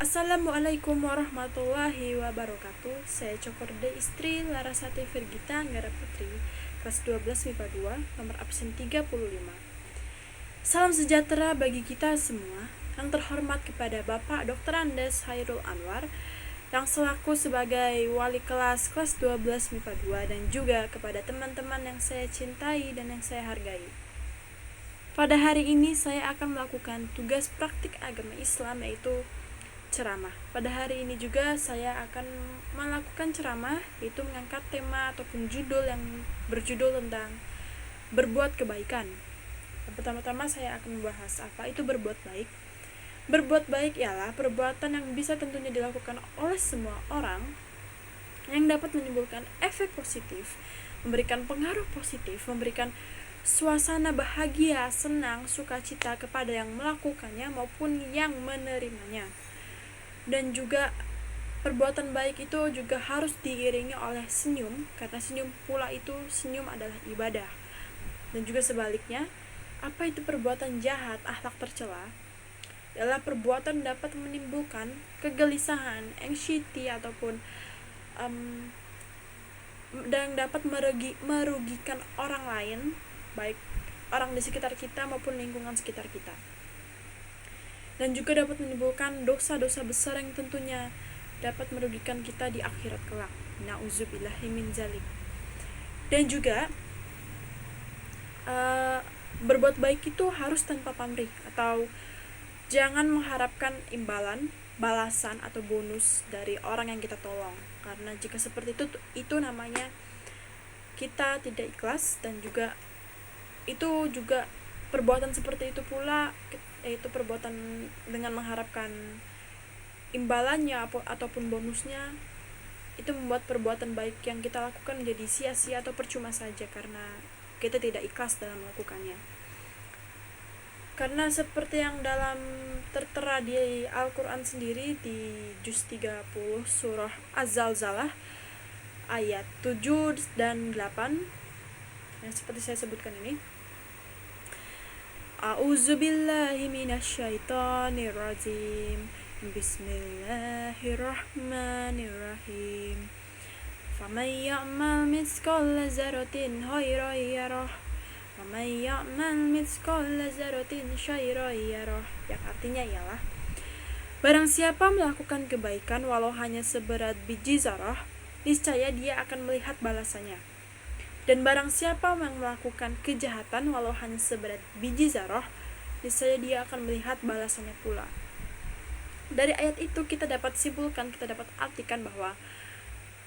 Assalamualaikum warahmatullahi wabarakatuh. Saya Cokorde Istri Larasati Virgita Anggara Putri, kelas 12 MIPA 2, nomor absen 35. Salam sejahtera bagi kita semua. Yang terhormat kepada Bapak Dr. Andes Hairul Anwar yang selaku sebagai wali kelas 12 MIPA 2, dan juga kepada teman-teman yang saya cintai dan yang saya hargai. Pada hari ini saya akan melakukan tugas praktik agama Islam, yaitu ceramah. Pada hari ini juga saya akan melakukan ceramah, yaitu mengangkat tema ataupun judul yang berjudul tentang berbuat kebaikan. Pertama-tama saya akan membahas apa itu berbuat baik. Berbuat baik ialah perbuatan yang bisa tentunya dilakukan oleh semua orang yang dapat menimbulkan efek positif, memberikan pengaruh positif, memberikan suasana bahagia, senang, sukacita kepada yang melakukannya maupun yang menerimanya. Dan juga perbuatan baik itu juga harus diiringi oleh senyum, karena senyum adalah ibadah. Dan juga sebaliknya, apa itu perbuatan jahat, akhlak tercela, adalah perbuatan dapat menimbulkan kegelisahan, anxiety ataupun dan dapat merugikan orang lain, baik orang di sekitar kita maupun lingkungan sekitar kita. Dan juga dapat menimbulkan dosa-dosa besar yang tentunya dapat merugikan kita di akhirat kelak. Na'udzubillahi min dzalik. Dan juga berbuat baik itu harus tanpa pamrih, atau jangan mengharapkan balasan atau bonus dari orang yang kita tolong. Karena jika seperti itu namanya kita tidak ikhlas, dan juga itu juga perbuatan seperti itu pula, yaitu perbuatan dengan mengharapkan imbalannya ataupun bonusnya, itu membuat perbuatan baik yang kita lakukan menjadi sia-sia atau percuma saja karena kita tidak ikhlas dalam melakukannya. Karena seperti yang tertera di Al-Quran sendiri di juz 30 surah Az-Zalzalah ayat 7 dan 8 yang seperti saya sebutkan ini. A'udzubillahi minasyaitonirrajim. Bismillahirrahmanirrahim. Faman ya'mal mithqala dzarratin khairan yarah wa man ya'mal mithqala dzarratin syarran yarah. Yang artinya ialah, barang siapa melakukan kebaikan walau hanya seberat biji zarah, niscaya dia akan melihat balasannya. Dan barang siapa yang melakukan kejahatan walau hanya seberat biji zarah, niscaya dia akan melihat balasannya pula. Dari ayat itu kita dapat simpulkan, kita dapat artikan bahwa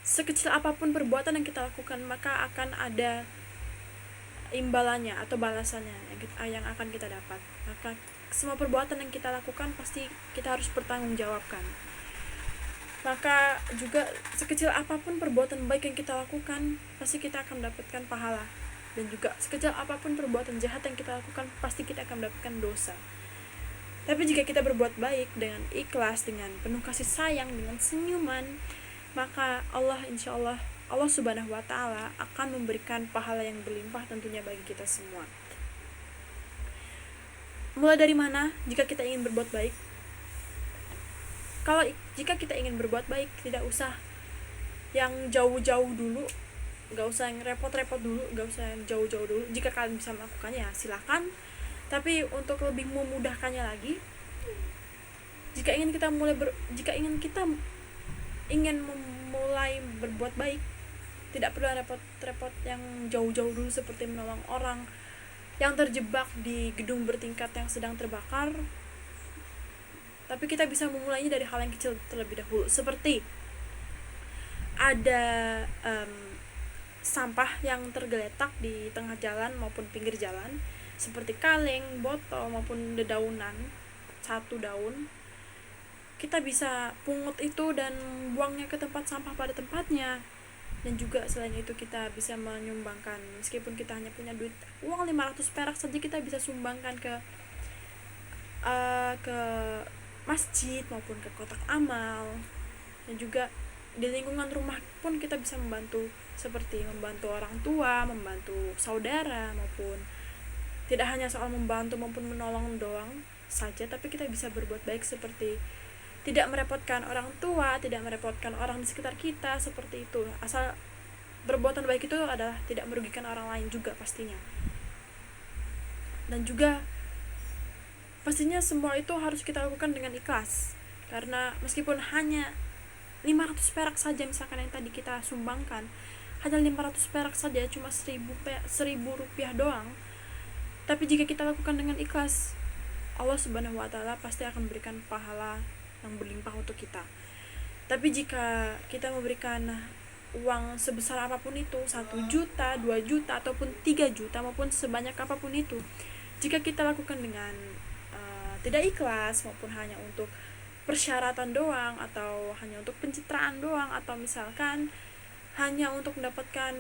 sekecil apapun perbuatan yang kita lakukan, maka akan ada imbalannya atau balasannya yang akan kita dapat. Maka semua perbuatan yang kita lakukan pasti kita harus bertanggungjawabkan. Maka juga sekecil apapun perbuatan baik yang kita lakukan, pasti kita akan mendapatkan pahala. Dan juga sekecil apapun perbuatan jahat yang kita lakukan, pasti kita akan mendapatkan dosa. Tapi jika kita berbuat baik dengan ikhlas, dengan penuh kasih sayang, dengan senyuman, maka insyaallah Allah subhanahu wa ta'ala akan memberikan pahala yang berlimpah tentunya bagi kita semua. Mulai dari mana jika kita ingin berbuat baik? Jika kita ingin berbuat baik, tidak usah yang jauh-jauh dulu, gak usah yang repot-repot dulu, gak usah yang jauh-jauh dulu. Jika kalian bisa melakukannya, ya silakan. Tapi untuk lebih memudahkannya lagi, jika ingin kita memulai berbuat baik, tidak perlu repot-repot yang jauh-jauh dulu, seperti menolong orang yang terjebak di gedung bertingkat yang sedang terbakar. Tapi kita bisa memulainya dari hal yang kecil terlebih dahulu, seperti ada sampah yang tergeletak di tengah jalan maupun pinggir jalan, seperti kaleng, botol maupun dedaunan, satu daun. Kita bisa pungut itu dan buangnya ke tempat sampah pada tempatnya. Dan juga selain itu kita bisa menyumbangkan, meskipun kita hanya punya uang 500 perak saja, kita bisa sumbangkan ke masjid maupun ke kotak amal. Dan juga di lingkungan rumah pun kita bisa membantu, seperti membantu orang tua, membantu saudara, maupun tidak hanya soal membantu maupun menolong doang saja, tapi kita bisa berbuat baik seperti tidak merepotkan orang tua, tidak merepotkan orang di sekitar kita, seperti itu. Asal berbuatan baik itu adalah tidak merugikan orang lain juga pastinya. Dan juga pastinya semua itu harus kita lakukan dengan ikhlas, karena meskipun hanya 500 perak saja misalkan yang tadi kita sumbangkan, hanya 500 perak saja, cuma 1000 rupiah doang, tapi jika kita lakukan dengan ikhlas, Allah Subhanahu wa Ta'ala pasti akan memberikan pahala yang berlimpah untuk kita. Tapi jika kita memberikan uang sebesar apapun itu, 1 juta, 2 juta, ataupun 3 juta, maupun sebanyak apapun itu, jika kita lakukan dengan tidak ikhlas, maupun hanya untuk persyaratan doang, atau hanya untuk pencitraan doang, atau misalkan hanya untuk mendapatkan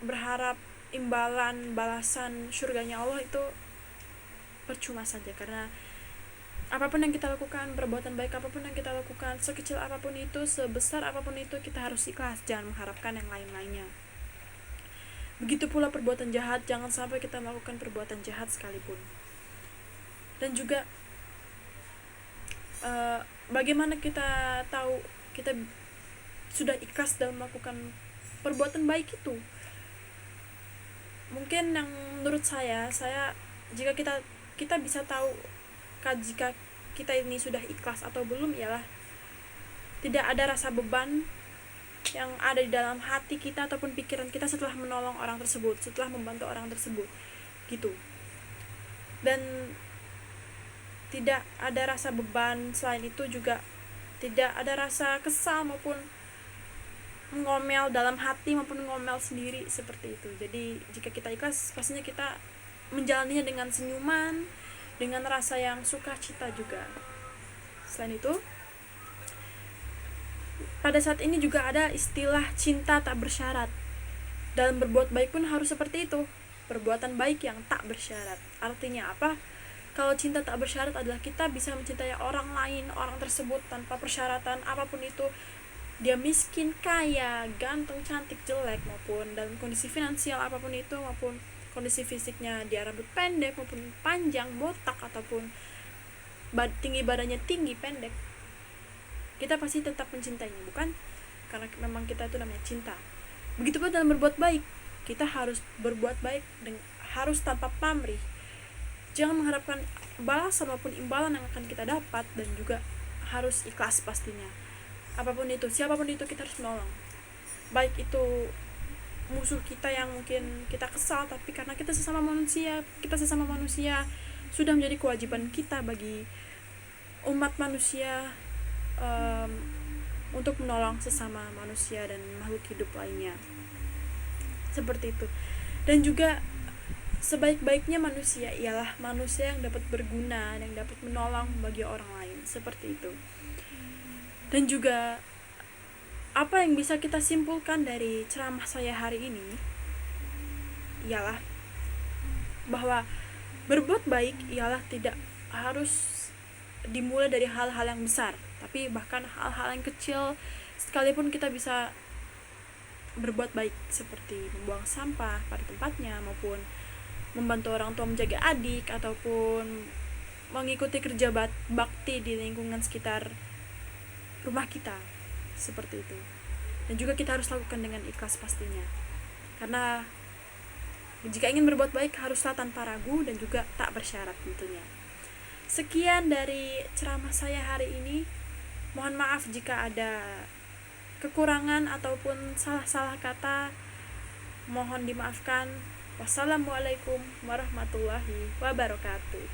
berharap imbalan balasan surganya Allah, itu percuma saja. Karena apapun yang kita lakukan, perbuatan baik apapun yang kita lakukan, sekecil apapun itu, sebesar apapun itu, kita harus ikhlas, jangan mengharapkan yang lain-lainnya. Begitu pula perbuatan jahat, jangan sampai kita melakukan perbuatan jahat sekalipun. Dan juga bagaimana kita tahu kita sudah ikhlas dalam melakukan perbuatan baik itu? Mungkin yang menurut saya jika kita bisa tahu jika kita ini sudah ikhlas atau belum, ialah tidak ada rasa beban yang ada di dalam hati kita ataupun pikiran kita setelah menolong orang tersebut, setelah membantu orang tersebut, gitu. Dan tidak ada rasa beban. Selain itu juga tidak ada rasa kesal maupun ngomel dalam hati maupun ngomel sendiri, seperti itu. Jadi jika kita ikhlas, pastinya kita menjalaninya dengan senyuman, dengan rasa yang sukacita juga. Selain itu, pada saat ini juga ada istilah cinta tak bersyarat. Dalam berbuat baik pun harus seperti itu, perbuatan baik yang tak bersyarat. Artinya apa? Kalau cinta tak bersyarat adalah kita bisa mencintai orang lain, orang tersebut tanpa persyaratan apapun itu. Dia miskin, kaya, ganteng, cantik, jelek, maupun dalam kondisi finansial apapun itu, maupun kondisi fisiknya dia rambut pendek maupun panjang, botak, ataupun tinggi badannya tinggi, pendek. Kita pasti tetap mencintainya, bukan? Karena memang kita itu namanya cinta. Begitupun dalam berbuat baik, kita harus berbuat baik dan harus tanpa pamrih. Jangan mengharapkan balasan maupun imbalan yang akan kita dapat, dan juga harus ikhlas pastinya. Apapun itu, siapapun itu, kita harus menolong. Baik itu musuh kita yang mungkin kita kesal, tapi karena kita sesama manusia sudah menjadi kewajiban kita bagi umat manusia untuk menolong sesama manusia dan makhluk hidup lainnya, seperti itu. Dan juga sebaik-baiknya manusia ialah manusia yang dapat berguna, yang dapat menolong bagi orang lain, seperti itu. Dan juga apa yang bisa kita simpulkan dari ceramah saya hari ini ialah bahwa berbuat baik ialah tidak harus dimulai dari hal-hal yang besar, tapi bahkan hal-hal yang kecil sekalipun kita bisa berbuat baik, seperti membuang sampah pada tempatnya, maupun membantu orang tua menjaga adik, ataupun mengikuti kerja bakti di lingkungan sekitar rumah kita, seperti itu. Dan juga kita harus lakukan dengan ikhlas pastinya, karena jika ingin berbuat baik haruslah tanpa ragu dan juga tak bersyarat tentunya. Sekian dari ceramah saya hari ini. Mohon maaf jika ada kekurangan ataupun salah-salah kata, mohon dimaafkan. Wassalamualaikum warahmatullahi wabarakatuh.